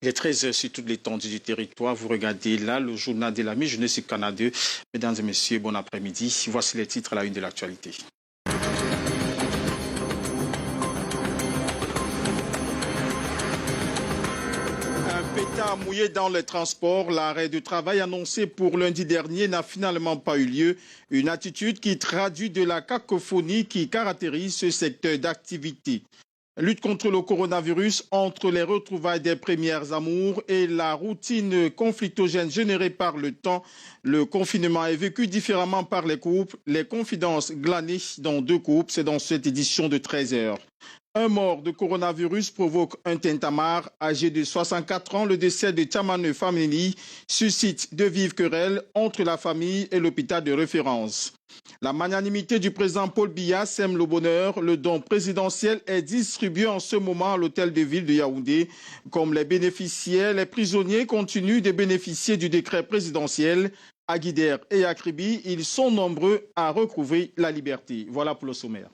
Il est 13h sur toute l'étendue du territoire. Vous regardez là le journal de la mi-journée sur Canal 2. Mesdames et messieurs, bon après-midi. Voici les titres à la une de l'actualité. Un pétard mouillé dans les transports. L'arrêt de travail annoncé pour lundi dernier n'a finalement pas eu lieu. Une attitude qui traduit de la cacophonie qui caractérise ce secteur d'activité. Lutte contre le coronavirus, entre les retrouvailles des premières amours et la routine conflictogène générée par le temps, le confinement est vécu différemment par les couples. Les confidences glanées dans deux couples, c'est dans cette édition de 13h. Un mort de coronavirus provoque un tintamarre. Âgé de 64 ans, le décès de Tchamane Family suscite de vives querelles entre la famille et l'hôpital de référence. La magnanimité du président Paul Biya sème le bonheur. Le don présidentiel est distribué en ce moment à l'hôtel de ville de Yaoundé. Comme les bénéficiaires, les prisonniers continuent de bénéficier du décret présidentiel. À Guider et à Kribi, ils sont nombreux à recouvrer la liberté. Voilà pour le sommaire.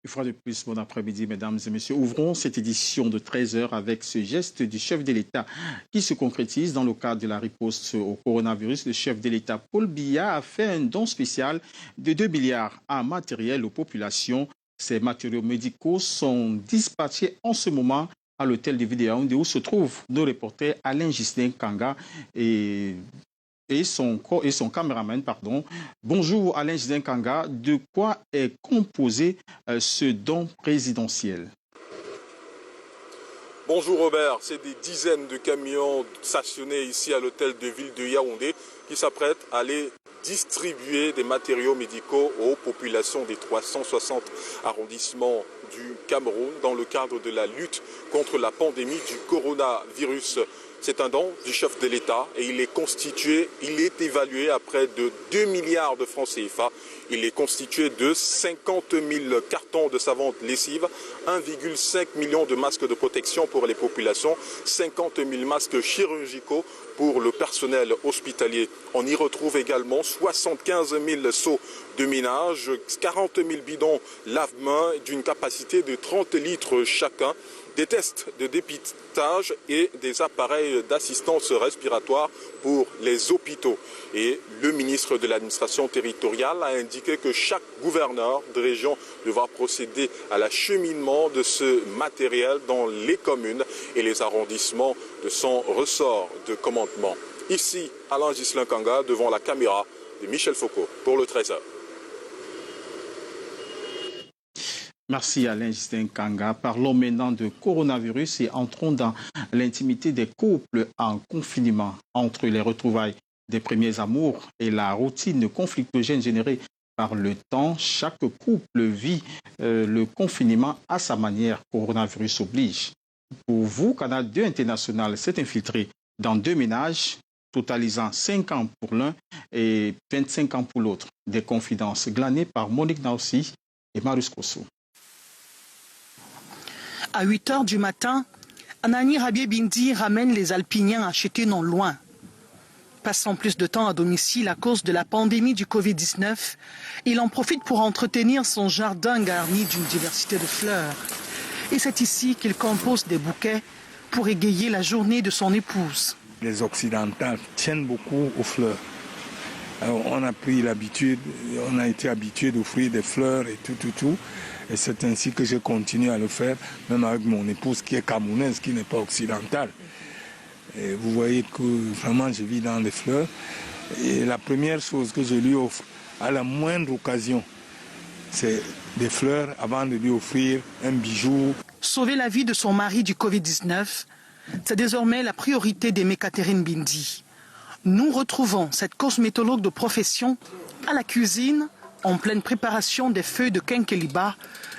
Une fois de plus, bon après-midi, mesdames et messieurs. Ouvrons cette édition de 13h avec ce geste du chef de l'État qui se concrétise dans le cadre de la riposte au coronavirus. Le chef de l'État, Paul Biya, a fait un don spécial de 2 milliards en matériel aux populations. Ces matériaux médicaux sont dispatchés en ce moment à l'hôtel de ville de Yaoundé où se trouvent nos reporters Alain Gislain Kanga et son caméraman, pardon. Bonjour Alain Gislain Kanga, de quoi est composé ce don présidentiel? Bonjour Robert, c'est des dizaines de camions stationnés ici à l'hôtel de ville de Yaoundé qui s'apprêtent à aller distribuer des matériaux médicaux aux populations des 360 arrondissements du Cameroun dans le cadre de la lutte contre la pandémie du coronavirus. C'est un don du chef de l'État et il est évalué à près de 2 milliards de francs CFA. Il est constitué de 50 000 cartons de savon lessive, 1,5 million de masques de protection pour les populations, 50 000 masques chirurgicaux pour le personnel hospitalier. On y retrouve également 75 000 seaux de ménage, 40 000 bidons lave-mains d'une capacité de 30 litres chacun, des tests de dépistage et des appareils d'assistance respiratoire pour les hôpitaux. Et le ministre de l'administration territoriale a indiqué que chaque gouverneur de région devra procéder à l'acheminement de ce matériel dans les communes et les arrondissements de son ressort de commandement. Ici, Alain Gislain Kanga, devant la caméra de Michel Foucault pour le 13h. Merci Alain Gislain Kanga. Parlons maintenant de coronavirus et entrons dans l'intimité des couples en confinement. Entre les retrouvailles des premiers amours et la routine conflictogène générée par le temps, chaque couple vit le confinement à sa manière. Coronavirus oblige. Pour vous, Canal 2 International s'est infiltré dans 2 ménages, totalisant 5 ans pour l'un et 25 ans pour l'autre. Des confidences glanées par Monique Naussi et Marius Kosso. À 8 h du matin, Anani Rabié Bindi ramène les Alpiniens achetés non loin. Passant plus de temps à domicile à cause de la pandémie du Covid-19, il en profite pour entretenir son jardin garni d'une diversité de fleurs. Et c'est ici qu'il compose des bouquets pour égayer la journée de son épouse. Les Occidentales tiennent beaucoup aux fleurs. Alors on a pris l'habitude, on a été habitué d'offrir des fleurs et tout. Et c'est ainsi que je continue à le faire, même avec mon épouse qui est camerounaise, qui n'est pas occidentale. Et vous voyez que vraiment je vis dans les fleurs. Et la première chose que je lui offre, à la moindre occasion, c'est des fleurs avant de lui offrir un bijou. Sauver la vie de son mari du Covid-19, c'est désormais la priorité d'Aimé Catherine Bindi. Nous retrouvons cette cosmétologue de profession à la cuisine, en pleine préparation des feuilles de quinqueliba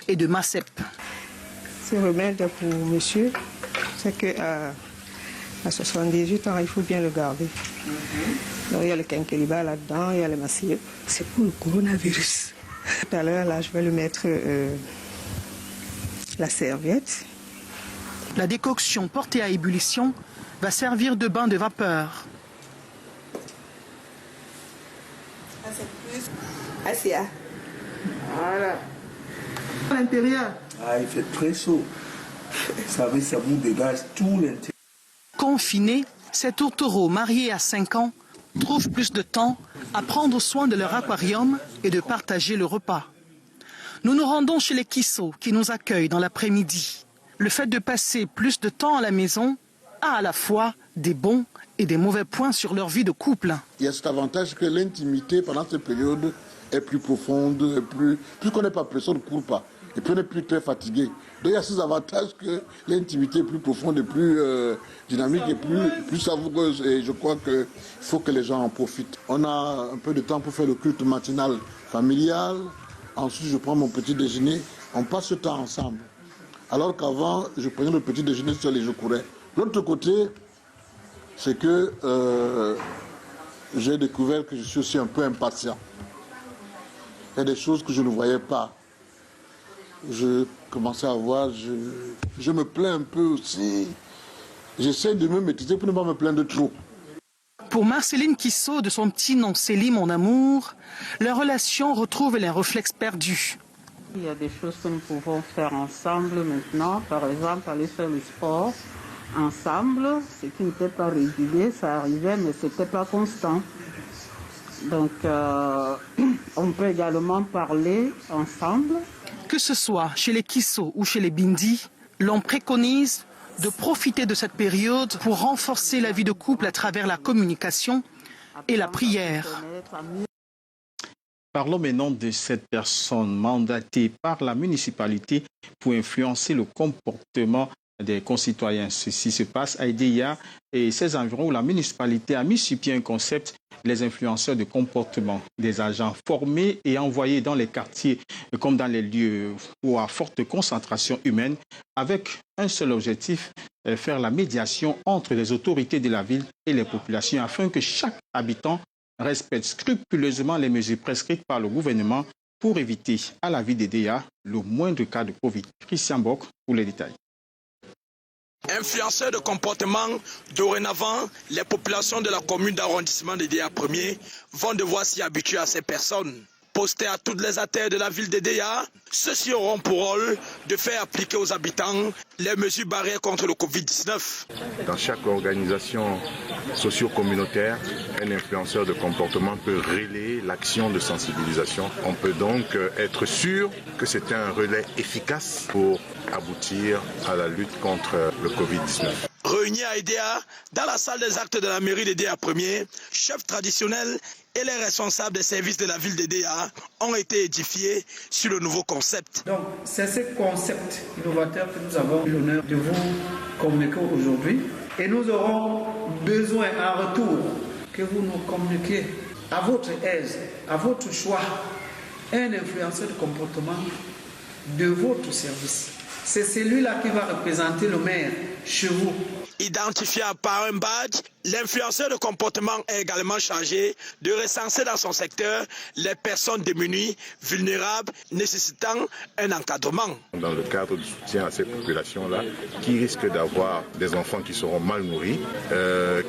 et de macep. Ce remède pour monsieur, c'est qu'à 78 ans, il faut bien le garder. Donc il y a le quinqueliba là-dedans, il y a le macep. C'est pour le coronavirus. Tout à l'heure, là, je vais le mettre la serviette. La décoction portée à ébullition va servir de bain de vapeur. Assia. Voilà. À l'intérieur. Ah, il fait très chaud. Ça vous dégage tout l'intérieur. Confinés, ces tourtereaux mariés à 5 ans trouvent plus de temps à prendre soin de leur aquarium et de partager le repas. Nous nous rendons chez les Kisso qui nous accueillent dans l'après-midi. Le fait de passer plus de temps à la maison a à la fois des bons et des mauvais points sur leur vie de couple. Il y a cet avantage que l'intimité pendant cette période est plus profonde, puisqu'on n'est pas pressé, on ne court pas. Et puis on n'est plus très fatigué. Donc il y a ces avantages que l'intimité est plus profonde et plus dynamique et plus savoureuse. Et je crois qu'il faut que les gens en profitent. On a un peu de temps pour faire le culte matinal familial. Ensuite, je prends mon petit déjeuner. On passe ce temps ensemble. Alors qu'avant, je prenais le petit déjeuner seul et je courais. L'autre côté, c'est que j'ai découvert que je suis aussi un peu impatient. Il y a des choses que je ne voyais pas. Je commençais à voir, je me plains un peu aussi. J'essaie de me maîtriser pour ne pas me plaindre trop. Pour Marceline Kisso, de son petit nom Célie, mon amour, leur relation retrouve les réflexes perdus. Il y a des choses que nous pouvons faire ensemble maintenant. Par exemple, aller faire le sport ensemble. Ce qui n'était pas régulier, ça arrivait, mais ce n'était pas constant. Donc, on peut également parler ensemble. Que ce soit chez les Kisso ou chez les Bindi, l'on préconise de profiter de cette période pour renforcer la vie de couple à travers la communication et la prière. Parlons maintenant de cette personne mandatée par la municipalité pour influencer le comportement des concitoyens. Ceci se passe à Edéia et ses environs où la municipalité a mis sur pied un concept, les influenceurs de comportement, des agents formés et envoyés dans les quartiers comme dans les lieux où à forte concentration humaine avec un seul objectif, faire la médiation entre les autorités de la ville et les populations afin que chaque habitant respecte scrupuleusement les mesures prescrites par le gouvernement pour éviter à la ville d'Edéia le moindre cas de Covid. Christian Bock pour les détails. Influenceurs de comportement, dorénavant, les populations de la commune d'arrondissement d'Edéia 1er vont devoir s'y habituer à ces personnes. Postés à toutes les artères de la ville d'Edéia, ceux-ci auront pour rôle de faire appliquer aux habitants les mesures barrières contre le Covid-19. Dans chaque organisation socio-communautaire, un influenceur de comportement peut relayer l'action de sensibilisation. On peut donc être sûr que c'est un relais efficace pour aboutir à la lutte contre le Covid-19. Réunis à Edéia, dans la salle des actes de la mairie d'Edéia 1er, chefs traditionnels et les responsables des services de la ville d'Edéia ont été édifiés sur le nouveau concept. Donc, c'est ce concept innovateur que nous avons l'honneur de vous communiquer aujourd'hui. Et nous aurons besoin en retour que vous nous communiquiez à votre aise, à votre choix, un influenceur de comportement de votre service. C'est celui-là qui va représenter le maire chez vous. Identifié par un badge, l'influenceur de comportement est également chargé de recenser dans son secteur les personnes démunies, vulnérables, nécessitant un encadrement. Dans le cadre du soutien à ces populations-là, qui risquent d'avoir des enfants qui seront mal nourris,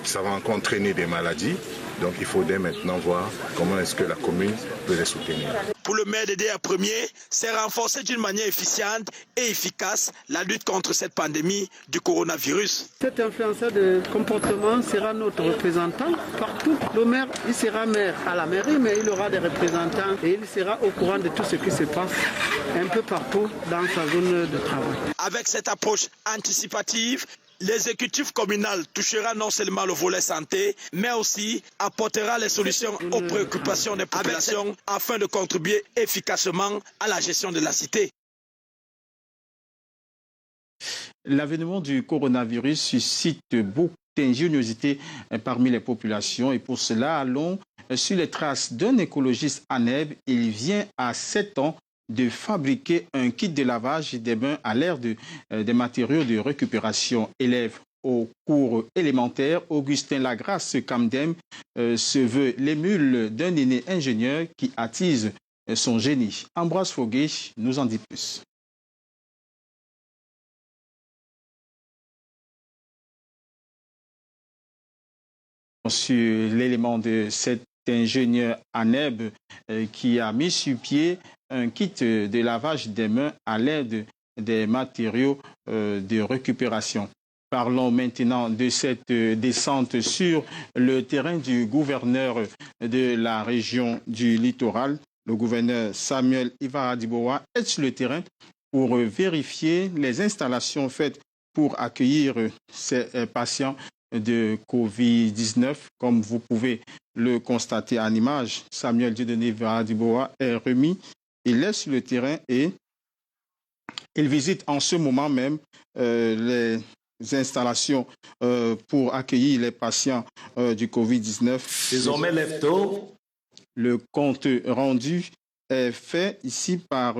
ça va encore entraîner des maladies. Donc il faut dès maintenant voir comment est-ce que la commune peut les soutenir. Pour le maire d'Edéia 1er, c'est renforcer d'une manière efficiente et efficace la lutte contre cette pandémie du coronavirus. Cet influenceur de comportement sera notre représentant partout. Le maire, il sera maire à la mairie, mais il aura des représentants et il sera au courant de tout ce qui se passe un peu partout dans sa zone de travail. Avec cette approche anticipative, l'exécutif communal touchera non seulement le volet santé, mais aussi apportera les solutions aux préoccupations des populations afin de contribuer efficacement à la gestion de la cité. L'avènement du coronavirus suscite beaucoup d'ingéniosité parmi les populations et pour cela, allons sur les traces d'un écologiste à Neb. Il vient à 7 ans de fabriquer un kit de lavage des mains à l'ère des matériaux de récupération. Élève au cours élémentaire, Augustin Lagrasse Camdem se veut l'émule d'un aîné ingénieur qui attise son génie. Ambroise Foguet nous en dit plus. sur l'élément de cet ingénieur ANEB qui a mis sur pied un kit de lavage des mains à l'aide des matériaux de récupération. Parlons maintenant de cette descente sur le terrain du gouverneur de la région du littoral. Le gouverneur Samuel Ivaradibowa est sur le terrain pour vérifier les installations faites pour accueillir ces patients de Covid-19. Comme vous pouvez le constater en image, Samuel Dieudonné Ivaradibowa est remis. Il est sur le terrain et il visite en ce moment même les installations pour accueillir les patients du Covid-19. Désormais, lève-tôt. Le compte rendu est fait ici par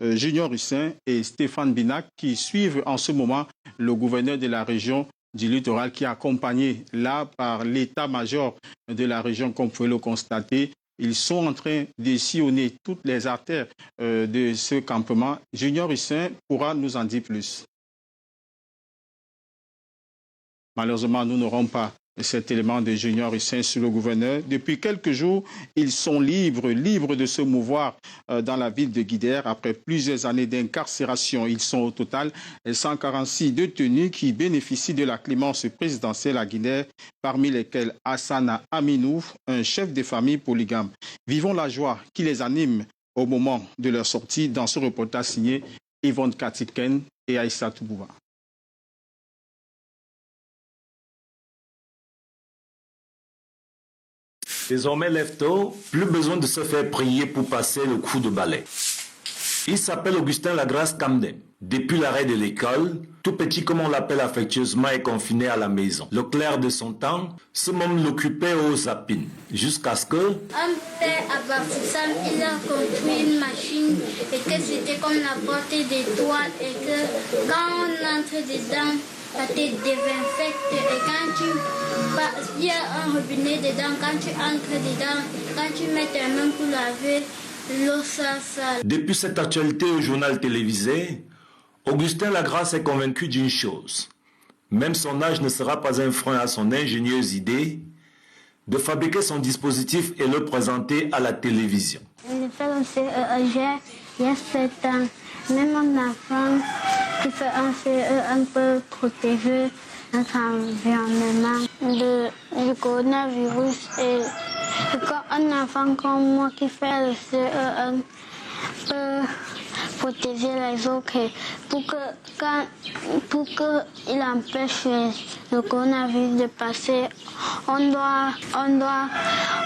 Junior Hussein et Stéphane Binac qui suivent en ce moment le gouverneur de la région du littoral qui est accompagné là par l'état-major de la région, comme vous pouvez le constater. Ils sont en train de sillonner toutes les artères de ce campement. Junior Hussein pourra nous en dire plus. Malheureusement, nous n'aurons pas cet élément de Junior Hussein sur le gouverneur. Depuis quelques jours, ils sont libres de se mouvoir dans la ville de Guidère. Après plusieurs années d'incarcération, ils sont au total 146 détenus qui bénéficient de la clémence présidentielle à Guidère, parmi lesquels Hassana Aminou, un chef de famille polygame. Vivons la joie qui les anime au moment de leur sortie dans ce reportage signé Yvonne Katiken et Aïssa Toubouba. Désormais, lève-tôt, plus besoin de se faire prier pour passer le coup de balai. Il s'appelle Augustin Lagrasse Camden. Depuis l'arrêt de l'école, tout petit comme on l'appelle affectueusement, est confiné à la maison. Le clerc de son temps, ce monde l'occupait aux zapines, jusqu'à ce que... Un père à Bafoussam, il a construit une machine et que c'était comme la porte d'étoiles et que quand on entre dedans, ça te désinfecte et quand il y a un robinet dedans, quand tu entres dedans, quand tu mets tes mains pour laver, l'eau sale. Depuis cette actualité au journal télévisé, Augustin Lagrasse est convaincu d'une chose. Même son âge ne sera pas un frein à son ingénieuse idée de fabriquer son dispositif et le présenter à la télévision. J'ai 7 ans. Même mon enfant qui fait un CE un peu protéger notre environnement du coronavirus. Et quand un enfant comme moi qui fait le CE1 peut protéger les autres pour qu'il empêche le coronavirus de passer, on doit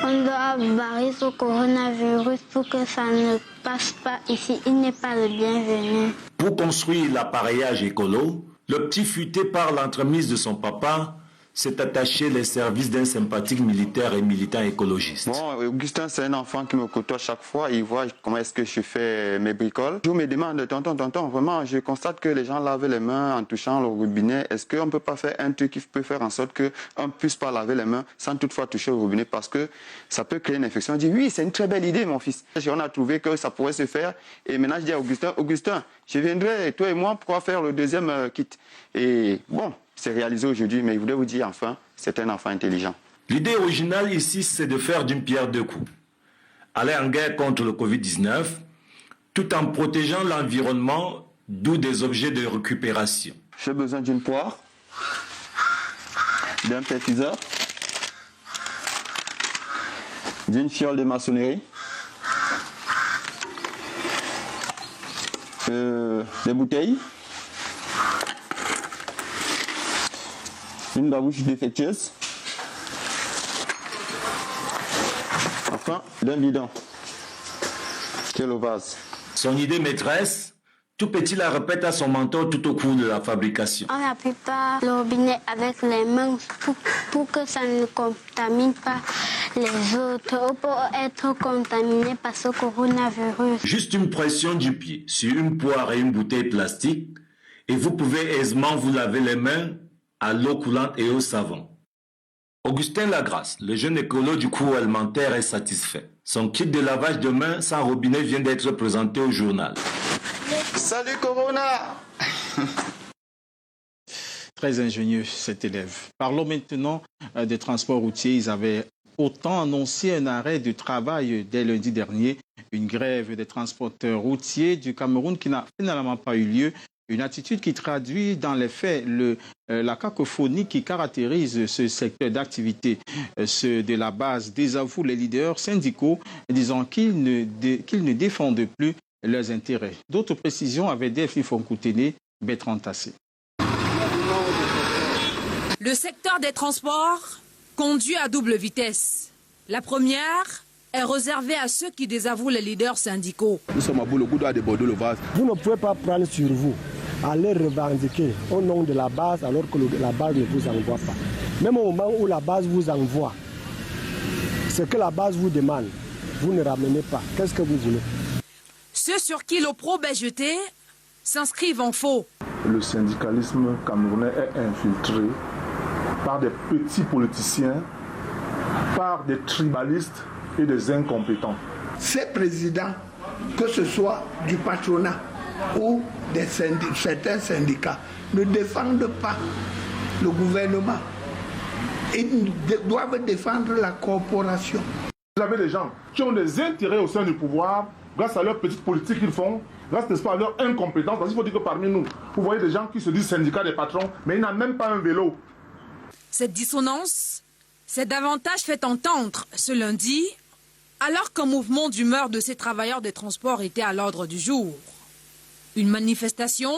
barrer ce coronavirus pour que ça ne passe pas ici. Il n'est pas le bienvenu. Pour construire l'appareillage écolo, le petit futé par l'entremise de son papa s'est attaché les services d'un sympathique militaire et militant écologiste. Bon, Augustin, c'est un enfant qui me côtoie chaque fois. Il voit comment est-ce que je fais mes bricoles. Je me demande, tonton, vraiment, je constate que les gens lavent les mains en touchant le robinet. Est-ce qu'on ne peut pas faire un truc qui peut faire en sorte qu'on ne puisse pas laver les mains sans toutefois toucher au robinet parce que ça peut créer une infection. On dit, oui, c'est une très belle idée, mon fils. On a trouvé que ça pourrait se faire. Et maintenant, je dis à Augustin, je viendrai, toi et moi, pour faire le deuxième kit. Et bon, c'est réalisé aujourd'hui, mais je voulais vous dire, enfin, c'est un enfant intelligent. L'idée originale ici, c'est de faire d'une pierre deux coups. Aller en guerre contre le Covid-19, tout en protégeant l'environnement, d'où des objets de récupération. J'ai besoin d'une poire, d'un percuseur, d'une fiole de maçonnerie, des bouteilles, une babouche défectueuse, enfin d'un bidon, qui est le vase. Son idée maîtresse, tout petit la répète à son mentor tout au cours de la fabrication. On n'appuie pas le robinet avec les mains pour que ça ne contamine pas les autres, pour être contaminé par ce coronavirus. Juste une pression du pied sur une poire et une bouteille plastique et vous pouvez aisément vous laver les mains à l'eau coulante et au savon. Augustin Lagrasse, le jeune écolo du cours alimentaire, est satisfait. Son kit de lavage de mains sans robinet vient d'être présenté au journal. Salut Corona! Très ingénieux, cet élève. Parlons maintenant des transports routiers. Ils avaient autant annoncé un arrêt de travail dès lundi dernier. Une grève des transporteurs routiers du Cameroun qui n'a finalement pas eu lieu. Une attitude qui traduit dans les faits la cacophonie qui caractérise ce secteur d'activité. Ceux de la base désavouent les leaders syndicaux, disant qu'ils ne défendent plus leurs intérêts. D'autres précisions avec DFI Fonkoutene, Bertrand Tassé. Le secteur des transports conduit à double vitesse. La première est réservée à ceux qui désavouent les leaders syndicaux. Nous sommes à bout, le coup doit déborder le vase. Vous ne pouvez pas prendre sur vous, aller revendiquer au nom de la base alors que la base ne vous envoie pas. Même au moment où la base vous envoie, ce que la base vous demande, vous ne ramenez pas. Qu'est-ce que vous voulez? Ceux sur qui l'opprobre est jeté s'inscrivent en faux. Le syndicalisme camerounais est infiltré par des petits politiciens, par des tribalistes et des incompétents. Ces présidents, que ce soit du patronat ou certains syndicats, ne défendent pas le gouvernement. Ils doivent défendre la corporation. Vous avez des gens qui ont des intérêts au sein du pouvoir, grâce à leur petite politique qu'ils font, grâce n'est-ce pas, à leur incompétence. Parce qu'il faut dire que parmi nous, vous voyez des gens qui se disent syndicats des patrons, mais ils n'ont même pas un vélo. Cette dissonance s'est davantage fait entendre ce lundi, alors qu'un mouvement d'humeur de ces travailleurs des transports était à l'ordre du jour. Une manifestation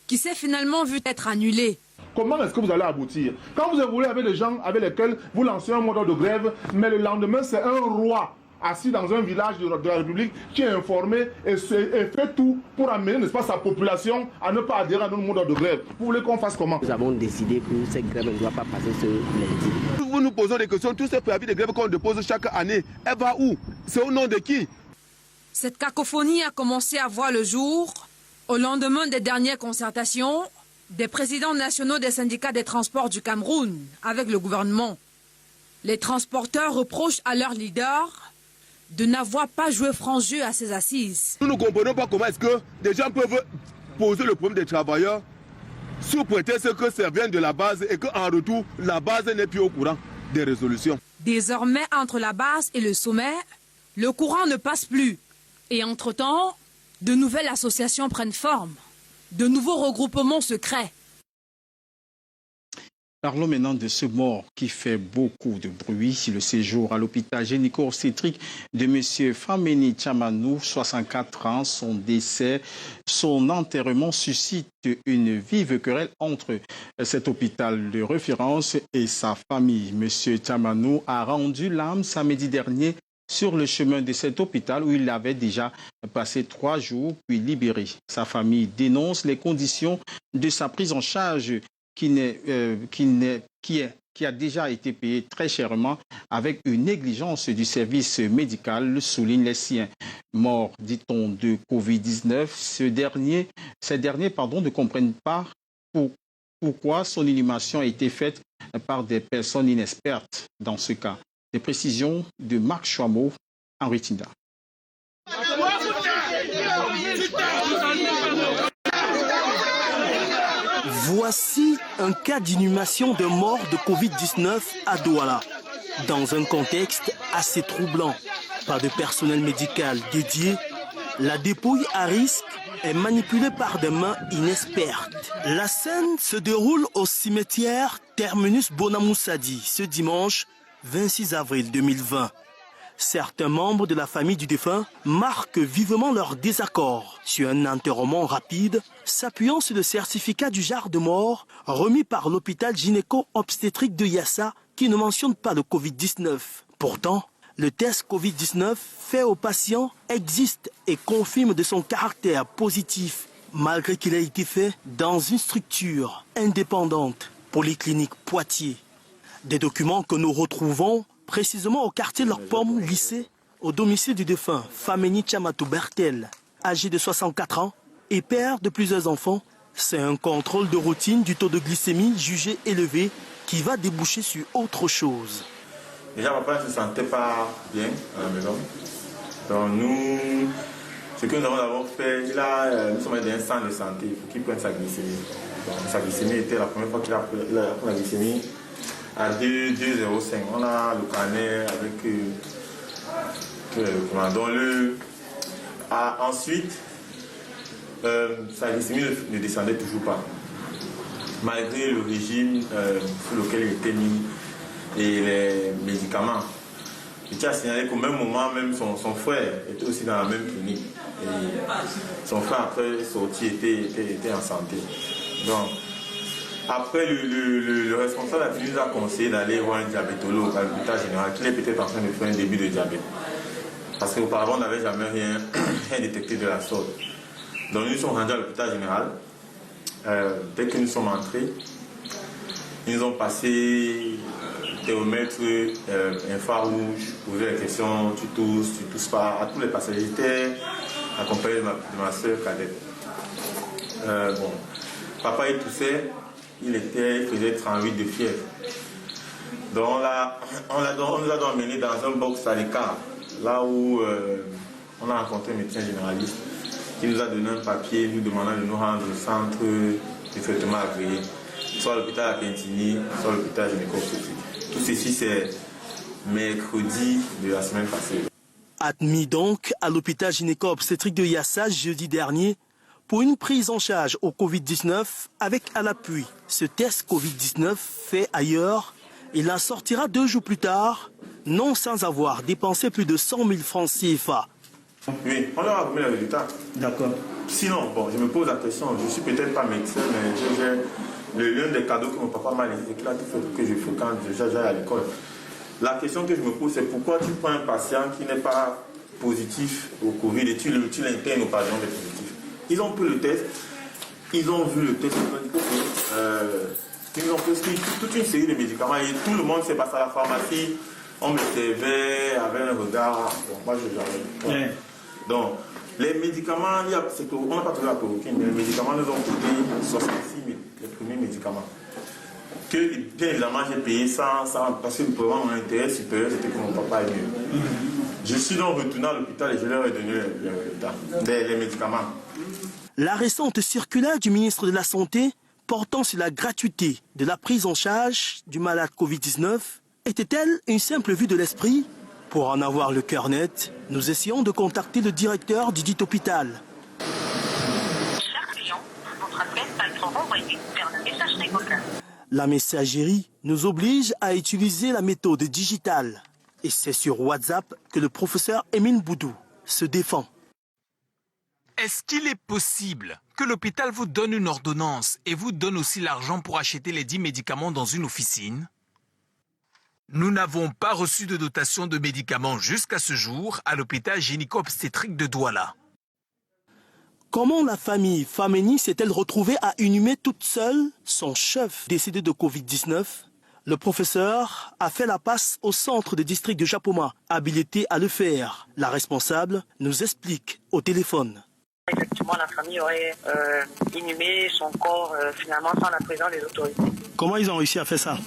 qui s'est finalement vue être annulée. Comment est-ce que vous allez aboutir? Quand vous évoluez avec des gens avec lesquels vous lancez un mot de grève, mais le lendemain c'est un roi assis dans un village de la République qui est informé et fait tout pour amener, n'est-ce pas, sa population à ne pas adhérer à notre mot de grève. Vous voulez qu'on fasse comment? Nous avons décidé que cette grève ne doit pas passer ce lundi. Nous nous posons des questions, tous ces préavis de grève qu'on dépose chaque année, elle va où? C'est au nom de qui? Cette cacophonie a commencé à voir le jour au lendemain des dernières concertations des présidents nationaux des syndicats des transports du Cameroun avec le gouvernement. Les transporteurs reprochent à leurs leaders de n'avoir pas joué franc jeu à ces assises. Nous ne comprenons pas comment est-ce que des gens peuvent poser le problème des travailleurs sous prétexte que ça vient de la base et qu'en retour, la base n'est plus au courant des résolutions. Désormais, entre la base et le sommet, le courant ne passe plus. Et entre-temps, de nouvelles associations prennent forme. De nouveaux regroupements se créent. Parlons maintenant de ce mort qui fait beaucoup de bruit. Le séjour à l'hôpital gynéco-obstétrique de M. Fameni Tchamanou, 64 ans, son décès, son enterrement suscite une vive querelle entre cet hôpital de référence et sa famille. M. Tchamanou a rendu l'âme samedi dernier sur le chemin de cet hôpital où il avait déjà passé 3 jours puis libéré. Sa famille dénonce les conditions de sa prise en charge qui a déjà été payé très chèrement avec une négligence du service médical, soulignent les siens. Mort, dit-on, de Covid-19, ces derniers ne comprennent pas pourquoi son inhumation a été faite par des personnes inexpertes dans ce cas. Des précisions de Marc Chouamot, en Rutinda. Voici un cas d'inhumation de mort de Covid-19 à Douala, dans un contexte assez troublant. Pas de personnel médical dédié, la dépouille à risque est manipulée par des mains inexpertes. La scène se déroule au cimetière Terminus Bonamoussadi ce dimanche 26 avril 2020. Certains membres de la famille du défunt marquent vivement leur désaccord sur un enterrement rapide, s'appuyant sur le certificat du jar de mort remis par l'hôpital gynéco-obstétrique de Yassa qui ne mentionne pas le Covid-19. Pourtant, le test Covid-19 fait aux patients existe et confirme de son caractère positif, malgré qu'il ait été fait dans une structure indépendante, Polyclinique Poitiers. Des documents que nous retrouvons précisément au quartier Lorpomme, lycée, au domicile du défunt Fameni Tchamatou Bertel, âgé de 64 ans et père de plusieurs enfants. C'est un contrôle de routine du taux de glycémie jugé élevé qui va déboucher sur autre chose. Déjà, papa ne se sentait pas bien à la maison. Donc nous Ce que nous avons fait, nous sommes allés dans un centre de santé pour qu'il prenne sa glycémie. Donc, sa glycémie était la première fois qu'il a pris la glycémie à 2,05. On a le carnet avec ensuite, sa glycémie ne descendait toujours pas, malgré le régime sur lequel il était mis et les médicaments. Je tiens à signaler qu'au même moment, même son frère était aussi dans la même clinique. Et son frère, après sortie, était en santé. Donc, après, le responsable nous a conseillé d'aller voir un diabétologue à l'hôpital général, qui est peut-être en train de faire un début de diabète. Parce qu'auparavant, on n'avait jamais rien détecté de la sorte. Donc, nous sommes rendus à l'hôpital général. Dès que nous sommes entrés, ils nous ont passé thermomètre, infrarouge, posé la question, tu tousses pas, à tous les passagers. J'étais accompagné de ma soeur cadette. Papa il toussait, il faisait 38 de fièvre. Donc on nous a donc emmené dans un box à l'écart, là où on a rencontré un médecin généraliste qui nous a donné un papier nous demandant de nous rendre au centre de traitement agréé, soit l'hôpital à Pentigny, soit l'hôpital gynéco-obstétrique. Tout ceci, c'est mercredi de la semaine passée. Admis donc à l'hôpital gynéco-obstétrique de Yassa jeudi dernier pour une prise en charge au Covid-19 avec à l'appui ce test Covid-19 fait ailleurs. Il en sortira 2 jours plus tard, non sans avoir dépensé plus de 100 000 francs CFA. Oui, on leur a remis les résultats. D'accord. Sinon, je me pose la question, je ne suis peut-être pas médecin, mais l'un des cadeaux que mon papa m'a laissé, c'est qu'il a tout fait que je fréquente, j'aille à l'école. La question que je me pose, c'est pourquoi tu prends un patient qui n'est pas positif au Covid et tu l'internes au patient des positifs. Ils ont pris le test, ils ont vu le test, ils ont prescrit toute une série de médicaments et tout le monde s'est passé à la pharmacie, on me servait avec un regard, moi je jamais. Donc, les médicaments, on n'a pas trouvé la chloroquine, mais les médicaments nous ont coûté 66 000, les premiers médicaments. Que, bien évidemment, j'ai payé ça parce que vraiment mon intérêt supérieur, c'était que mon papa est mieux. Je suis donc retourné à l'hôpital et je leur ai donné les médicaments. La récente circulaire du ministre de la Santé portant sur la gratuité de la prise en charge du malade Covid-19 était-elle une simple vue de l'esprit? Pour en avoir le cœur net, nous essayons de contacter le directeur du dit hôpital. Cher client, votre appel va être renvoyé vers la messagerie vocale. La messagerie nous oblige à utiliser la méthode digitale. Et c'est sur WhatsApp que le professeur Émile Boudou se défend. Est-ce qu'il est possible que l'hôpital vous donne une ordonnance et vous donne aussi l'argent pour acheter les 10 médicaments dans une officine? Nous n'avons pas reçu de dotation de médicaments jusqu'à ce jour à l'hôpital gynéco-obstétrique de Douala. Comment la famille Fameni s'est-elle retrouvée à inhumer toute seule son chef décédé de Covid-19? Le professeur a fait la passe au centre de district de Japoma, habilité à le faire. La responsable nous explique au téléphone. Effectivement, la famille aurait inhumé son corps finalement sans la présence des autorités. Comment ils ont réussi à faire ça?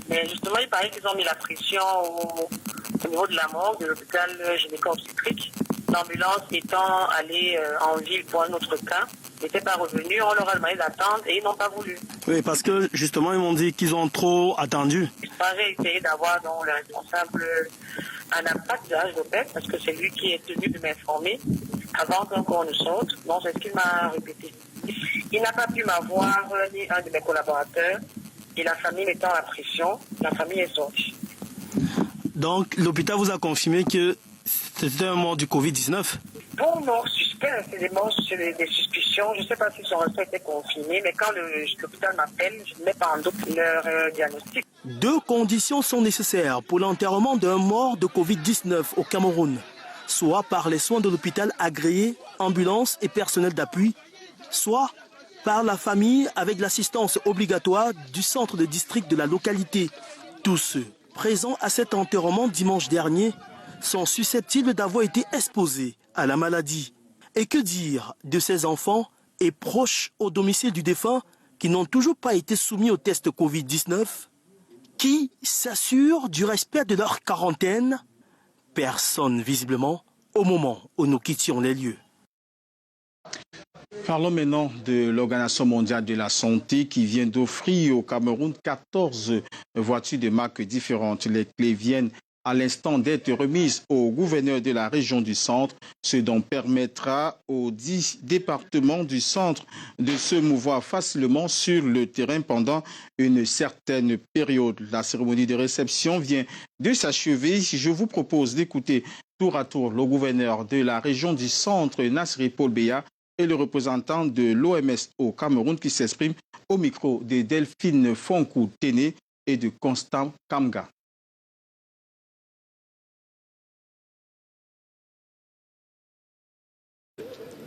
Mais justement, il paraît qu'ils ont mis la pression au niveau de la morgue de l'hôpital gynéco-obstétrique. L'ambulance étant allée en ville pour un autre cas, n'était pas revenue. On leur a demandé d'attendre et ils n'ont pas voulu. Oui, parce que justement, ils m'ont dit qu'ils ont trop attendu. J'ai essayé d'avoir donc le responsable un impact de l'HDOPEC parce que c'est lui qui est tenu de m'informer avant qu'un corps ne sorte. Donc, c'est ce qu'il m'a répété. Il n'a pas pu m'avoir ni un de mes collaborateurs. Et la famille mettant la pression, la famille est sortie. Donc, l'hôpital vous a confirmé que c'était un mort du Covid-19? Bon, mort suspect, c'est des morts sur des suspicions. Je ne sais pas si son respect était confirmé, mais quand l'hôpital m'appelle, je ne mets pas en doute leur diagnostic. 2 conditions sont nécessaires pour l'enterrement d'un mort de Covid-19 au Cameroun. Soit par les soins de l'hôpital agréé, ambulance et personnel d'appui, soit par la famille avec l'assistance obligatoire du centre de district de la localité. Tous ceux présents à cet enterrement dimanche dernier sont susceptibles d'avoir été exposés à la maladie. Et que dire de ces enfants et proches au domicile du défunt qui n'ont toujours pas été soumis au test Covid-19? Qui s'assure du respect de leur quarantaine? Personne visiblement au moment où nous quittions les lieux. Parlons maintenant de l'Organisation mondiale de la santé qui vient d'offrir au Cameroun 14 voitures de marques différentes. Les clés viennent à l'instant d'être remises au gouverneur de la région du centre, ce dont permettra aux 10 départements du centre de se mouvoir facilement sur le terrain pendant une certaine période. La cérémonie de réception vient de s'achever. Je vous propose d'écouter tour à tour le gouverneur de la région du centre, Nassiri Paul Beya, et le représentant de l'OMS au Cameroun qui s'exprime au micro de Delphine Fonkou-Téné et de Constant Kamga.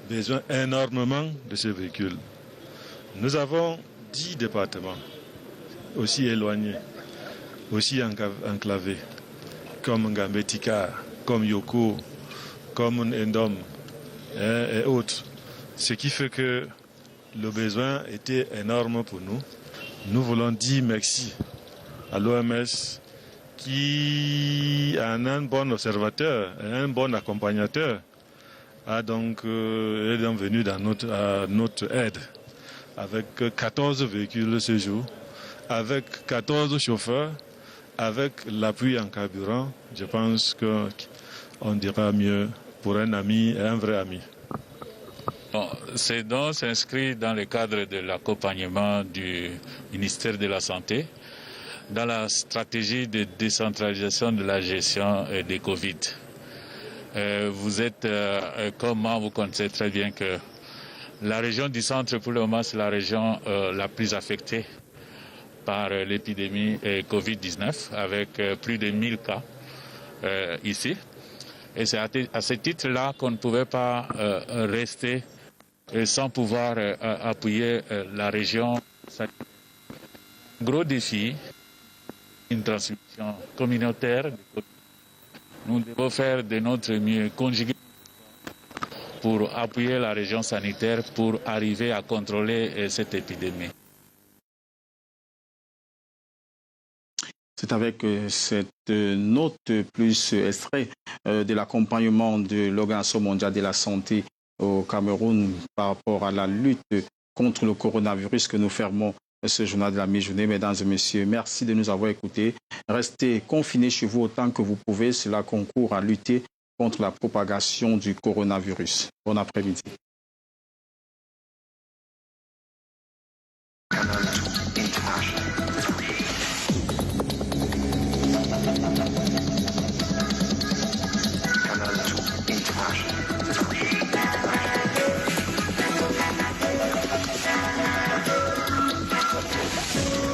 Besoin énormément de ces véhicules. Nous avons 10 départements aussi éloignés, aussi enclavés, comme Ngambetika, comme Yoko, comme Ndom et autres. Ce qui fait que le besoin était énorme pour nous. Nous voulons dire merci à l'OMS qui, en un bon observateur, un bon accompagnateur, est donc venu à notre aide avec 14 véhicules ce jour, avec 14 chauffeurs, avec l'appui en carburant. Je pense qu'on dira mieux pour un ami et un vrai ami. Ces dons s'inscrivent dans le cadre de l'accompagnement du ministère de la Santé dans la stratégie de décentralisation de la gestion des Covid. Vous êtes, comme vous connaissez très bien que la région du centre, pour le moment, c'est la région la plus affectée par l'épidémie Covid-19, avec plus de 1000 cas ici. Et c'est à ce titre-là qu'on ne pouvait pas rester sans pouvoir appuyer la région. Gros défi, une transmission communautaire. Nous devons faire de notre mieux, conjuguer pour appuyer la région sanitaire pour arriver à contrôler cette épidémie. C'est avec cette note plus extrait de l'accompagnement de l'Organisation mondiale de la santé au Cameroun par rapport à la lutte contre le coronavirus que nous fermons ce journal de la mi-journée. Mesdames et messieurs, merci de nous avoir écoutés. Restez confinés chez vous autant que vous pouvez. Cela concourt à lutter contre la propagation du coronavirus. Bon après-midi. International.